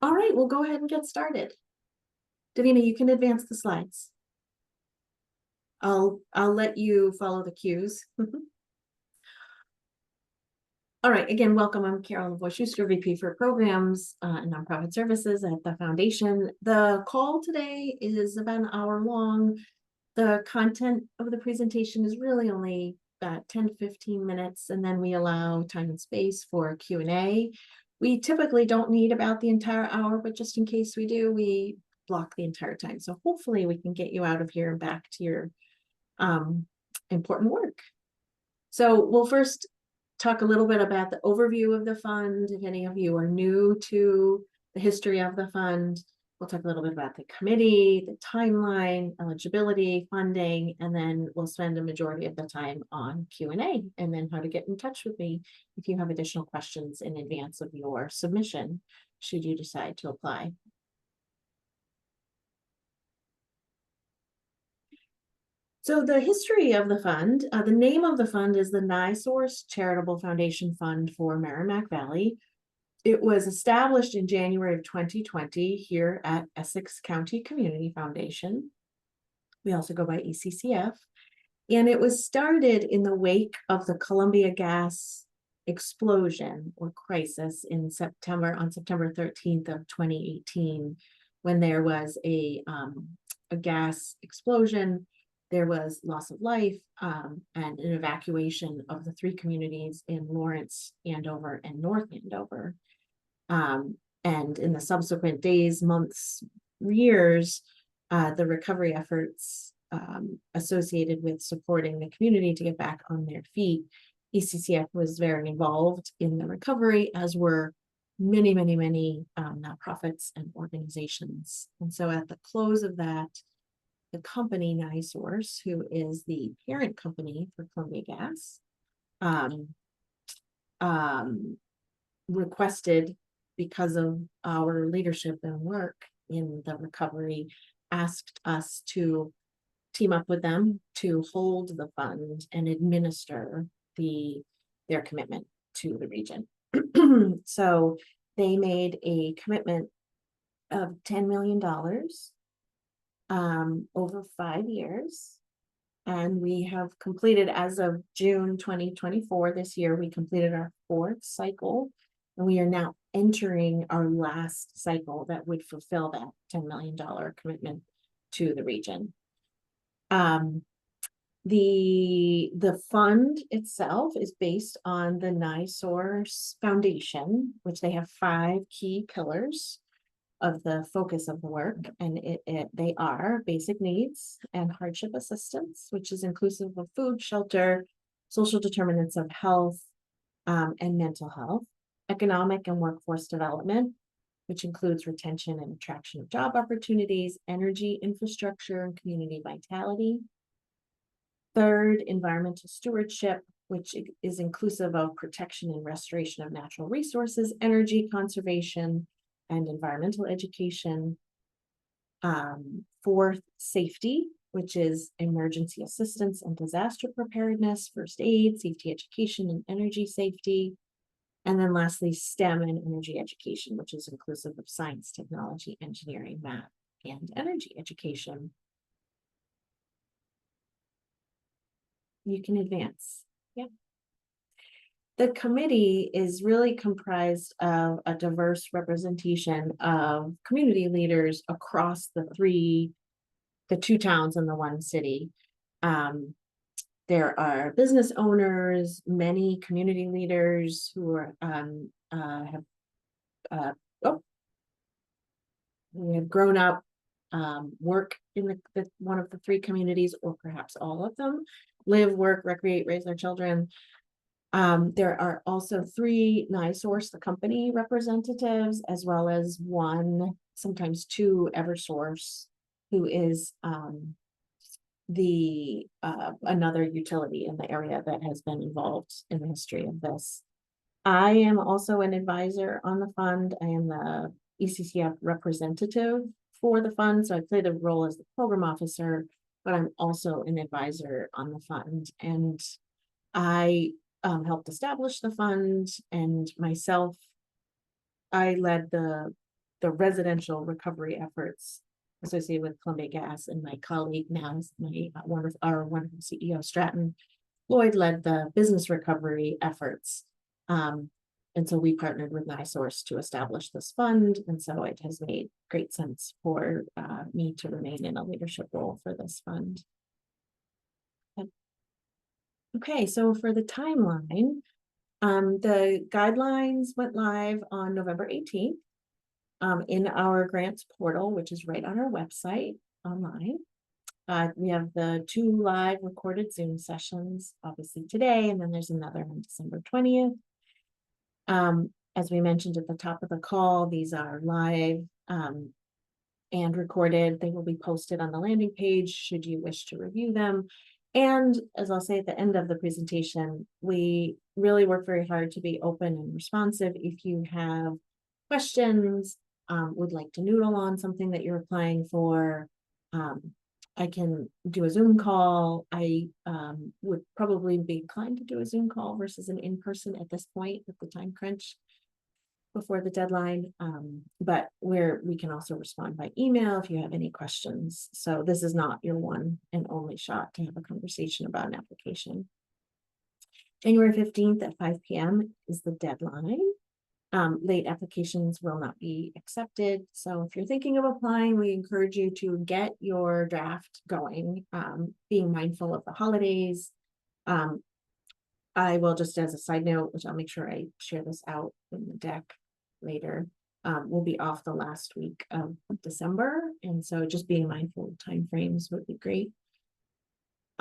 All right, we'll go ahead and get started. Davina, you can advance the slides. I'll let you follow the cues. All right, again, welcome. I'm Carol Voice-Schuster, VP for Programs and Nonprofit Services at the Foundation. The call today is about an hour long. The content of the presentation is really only about 10 to 15 minutes, and then we allow time and space for Q&A. We typically don't need about the entire hour, but just in case we do, we block the entire time. So hopefully we can get you out of here and back to your important work. So we'll first talk a little bit about the overview of the fund. If any of you are new to the history of the fund, we'll talk a little bit about the committee, the timeline, eligibility, funding, and then we'll spend a majority of the time on Q&A, and then how to get in touch with me if you have additional questions in advance of your submission, should you decide to apply. So the history of the fund, the name of the fund is the NiSource Charitable Foundation Fund for Merrimack Valley. It was established in January of 2020 here at Essex County Community Foundation. We also go by ECCF. And it was started in the wake of the Columbia gas explosion or crisis on September 13th of 2018, when there was a gas explosion. There was loss of life and an evacuation of the three communities in Lawrence, Andover, and North Andover. And in the subsequent days, months, years, the recovery efforts associated with supporting the community to get back on their feet, ECCF was very involved in the recovery, as were many, many, many nonprofits and organizations. And so at the close of that, the company NiSource, who is the parent company for Columbia Gas, requested, because of our leadership and work in the recovery, asked us to team up with them to hold the fund and administer their commitment to the region. So they made a commitment of $10 million over 5 years. And we have completed, as of June 2024, this year, we completed our 4th cycle. And we are now entering our last cycle that would fulfill that $10 million commitment to the region. The fund itself is based on the NiSource Foundation, which they have 5 key pillars of the focus of the work, and they are basic needs and hardship assistance, which is inclusive of food, shelter, social determinants of health, and mental health, economic and workforce development, which includes retention and attraction of job opportunities, energy infrastructure, and community vitality. Third, environmental stewardship, which is inclusive of protection and restoration of natural resources, energy conservation, and environmental education. 4th, safety, which is emergency assistance and disaster preparedness, first aid, safety education, and energy safety. And then lastly, STEM and energy education, which is inclusive of science, technology, engineering, math, and energy education. You can advance. Yeah. The committee is really comprised of a diverse representation of community leaders across the 2 towns and the 1 city. There are business owners, many community leaders who are we have grown up, work in one of the 3 communities, or perhaps all of them, live, work, recreate, raise their children. There are also 3 NiSource, the company, representatives, as well as 1, sometimes 2, Eversource, who is another utility in the area that has been involved in the history of this. I am also an advisor on the fund. I am the ECCF representative for the fund, so I play the role as the program officer but I'm also an advisor on the fund. And I helped establish the fund, and myself, I led the residential recovery efforts associated with Columbia Gas, and my colleague now is our wonderful CEO Stratton Lloyd led the business recovery efforts. And so we partnered with NiSource to establish this fund. And so it has made great sense for me to remain in a leadership role for this fund. Okay, so for the timeline, the guidelines went live on November 18th in our grants portal, which is right on our website online. We have the 2 live recorded Zoom sessions, obviously today, and then there's another on December 20th. As we mentioned at the top of the call, these are live and recorded. They will be posted on the landing page should you wish to review them. And as I'll say at the end of the presentation, we really work very hard to be open and responsive. If you have questions, would like to noodle on something that you're applying for, I can do a Zoom call. I would probably be inclined to do a Zoom call versus an in-person at this point with the time crunch before the deadline. But we can also respond by email if you have any questions. So this is not your one and only shot to have a conversation about an application. January 15th at 5 p.m. is the deadline. Late applications will not be accepted. So if you're thinking of applying, we encourage you to get your draft going, being mindful of the holidays. I will just, as a side note, which I'll make sure I share this out in the deck later, we'll be off the last week of December. And so just being mindful of timeframes would be great.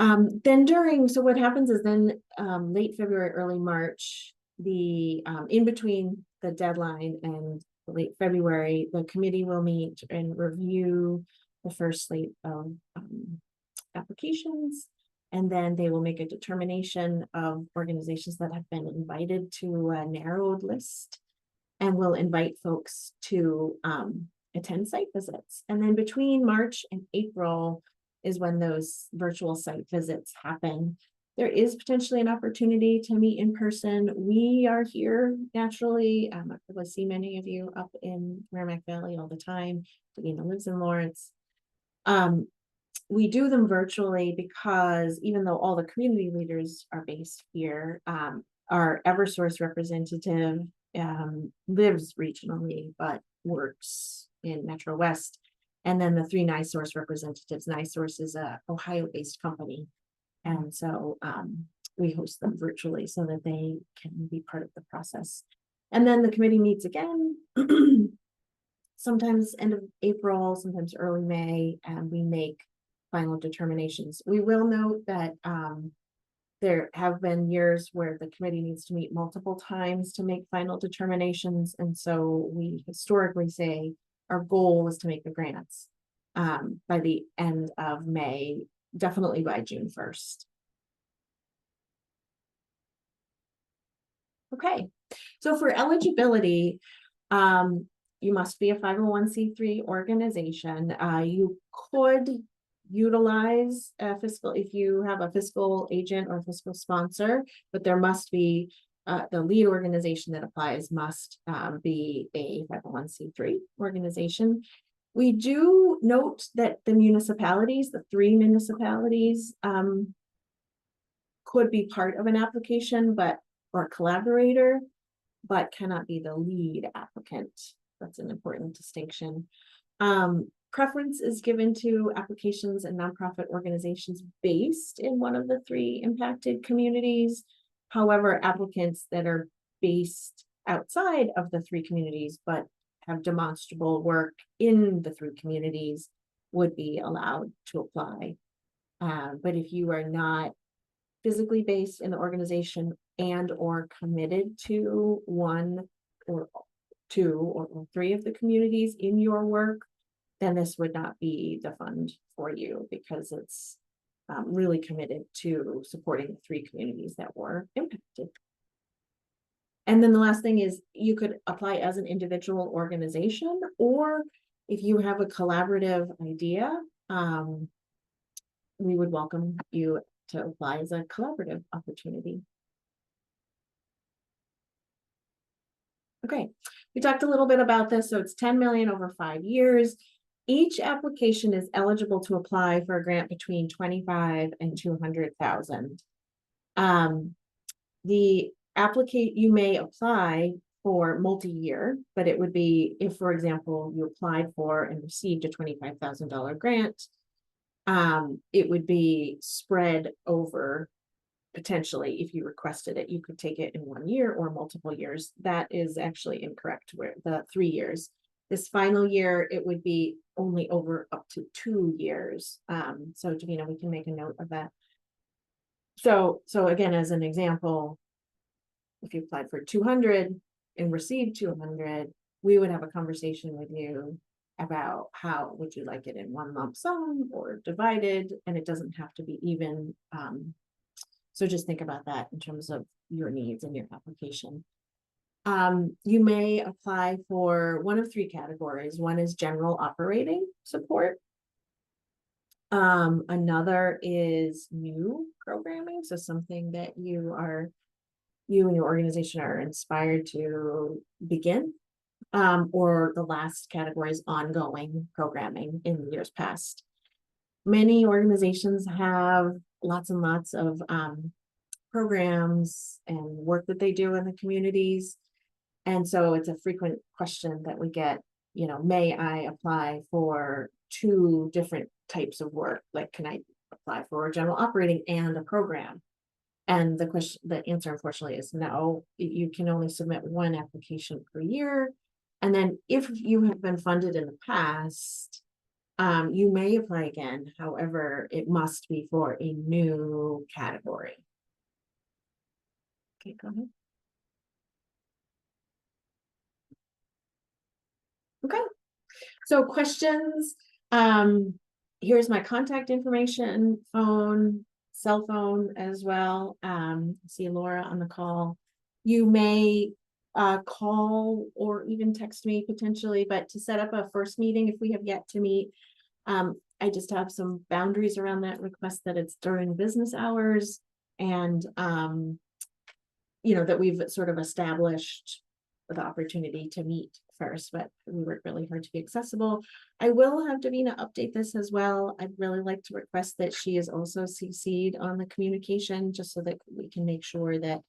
So what happens is then late February, early March, in between the deadline and late February, the committee will meet and review the first slate of applications, and then they will make a determination of organizations that have been invited to a narrowed list, and will invite folks to attend site visits. And then between March and April is when those virtual site visits happen. There is potentially an opportunity to meet in person. We are here naturally. I see many of you up in Merrimack Valley all the time. Davina lives in Lawrence. We do them virtually because even though all the community leaders are based here, our Eversource representative lives regionally but works in Metro West. And then the 3 NiSource representatives. NiSource is a Ohio-based company. And so we host them virtually so that they can be part of the process. And then the committee meets again, sometimes end of April, sometimes early May, and we make final determinations. We will note that there have been years where the committee needs to meet multiple times to make final determinations. And so we historically say our goal is to make the grants by the end of May, definitely by June 1st. Okay, so for eligibility, you must be a 501c3 organization. You could utilize a fiscal, if you have a fiscal agent or fiscal sponsor, but there must be the lead organization that applies must be a 501c3 organization. We do note that the municipalities, the 3 municipalities, could be part of an application, or collaborator, but cannot be the lead applicant. That's an important distinction. Preference is given to applications and nonprofit organizations based in one of the 3 impacted communities. However, applicants that are based outside of the 3 communities, but have demonstrable work in the 3 communities would be allowed to apply. But if you are not physically based in the organization and or committed to 1 or 2 or 3 of the communities in your work, then this would not be the fund for you, because it's really committed to supporting the 3 communities that were impacted. And then the last thing is you could apply as an individual organization, or if you have a collaborative idea, we would welcome you to apply as a collaborative opportunity. Okay, we talked a little bit about this. So it's 10 million over 5 years. Each application is eligible to apply for a grant between 25 and 200,000. The applicant, you may apply for multi-year, but it would be if, for example, you applied for and received a $25,000 grant, it would be spread over. Potentially, if you requested it, you could take it in 1 year or multiple years. That is actually incorrect, where the 3 years. This final year, it would be only over up to 2 years. So Davina, we can make a note of that. So again, as an example, if you applied for 200 and received 200, we would have a conversation with you about how would you like it in one lump sum or divided, and it doesn't have to be even. So just think about that in terms of your needs and your application. You may apply for one of 3 categories. One is general operating support. Another is new programming. So something that you and your organization are inspired to begin. Or the last category is ongoing programming in years past. Many organizations have lots and lots of programs and work that they do in the communities. And so it's a frequent question that we get, may I apply for 2 different types of work? Like, can I apply for a general operating and a program? And the answer, unfortunately, is no. You can only submit 1 application per year. And then if you have been funded in the past, you may apply again. However, it must be for a new category. Okay, go ahead. Okay, so questions. Here's my contact information, phone, cell phone as well. See Laura on the call. You may call or even text me potentially, but to set up a first meeting, if we have yet to meet, I just have some boundaries around that request, that it's during business hours, and that we've sort of established the opportunity to meet first, but we work really hard to be accessible. I will have Davina update this as well. I'd really like to request that she is also CC'd on the communication, just so that we can make sure that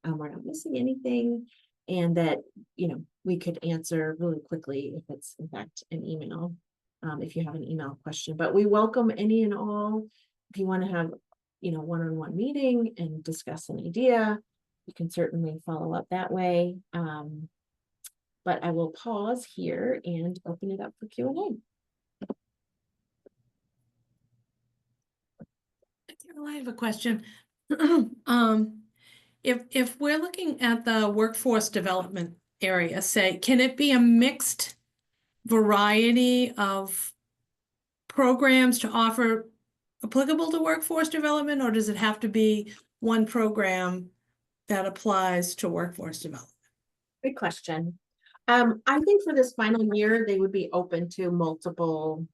we're not missing anything, and that we could answer really quickly if it's in fact an email, if you have an email question. But we welcome any and all. If you want to have one-on-one meeting and discuss an idea, you can certainly follow up that way. But I will pause here and open it up for Q&A. I have a question. If we're looking at the workforce development area, say, can it be a mixed variety of programs to offer applicable to workforce development, or does it have to be one program that applies to workforce development? Good question. I think for this final year, they would be open to multiple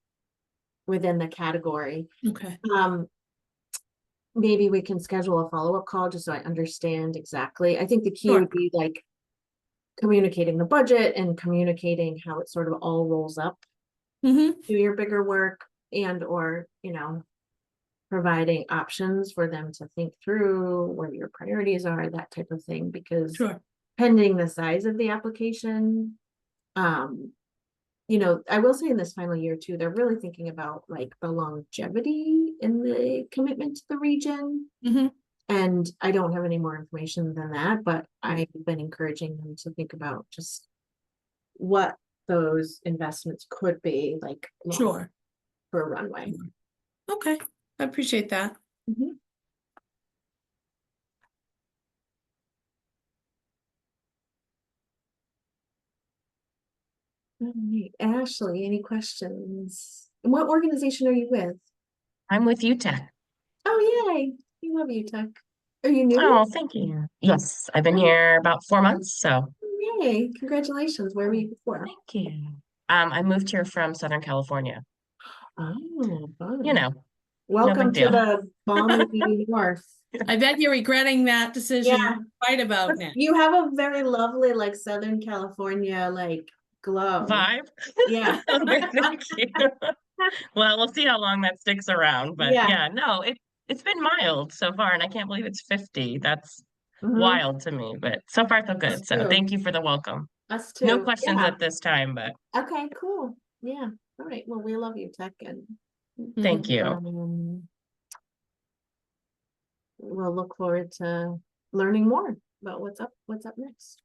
within the category. Okay. Maybe we can schedule a follow-up call just so I understand exactly. I think the key Sure. would be like communicating the budget and communicating how it sort of all rolls up to your bigger work, and or providing options for them to think through where your priorities are, that type of thing, because Sure. pending the size of the application, I will say in this final year too, they're really thinking about like the longevity in the commitment to the region. And I don't have any more information than that, but I've been encouraging them to think about just what those investments could be like Sure. for a runway. Okay, I appreciate that. All right. Ashley, any questions? And what organization are you with? I'm with UTech. Oh, yay. We love UTech. Are you new? Oh, thank you. Yes, I've been here about 4 months, so. Yay. Congratulations. Where were you before? Thank you. I moved here from Southern California. Oh, fun. Welcome to deal. the balmy north. I bet you're regretting that decision Yeah. right about now. You have a very lovely, like, Southern California, like, glow. Vibe. Yeah. Thank you. Well, we'll see how long that sticks around, but Yeah. yeah, no, it's been mild so far, and I can't believe it's 50. That's Mhm. wild to me, but so far so good. Us So too. thank you for the welcome. Us No too. questions Yeah. at this time, but Okay, cool. Yeah. All right. Well, we love you, Tech, and thank Mhm. you. we'll look forward to learning more about what's up next.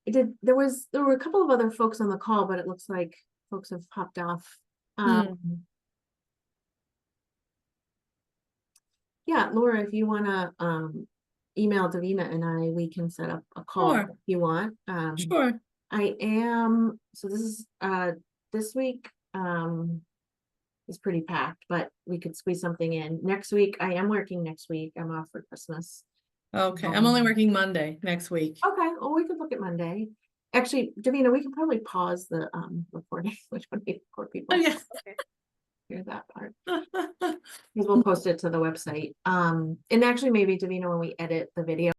There were a couple of other folks on the call, but it looks like folks have popped off. Yeah, Laura, if you wanna email Davina and we can set up a call Sure. if you want. Sure. I am, so this is this week is pretty packed, but we could squeeze something in. Next week, I am working next week. I'm off for Christmas. Okay. I'm only working Monday next week. Okay, well, we could look at Monday. Actually, Davina, we can probably pause the recording, which would be for people. Oh, yeah. Okay. Hear that part. Because we'll post it to the website. And actually maybe Davina, when we edit the video,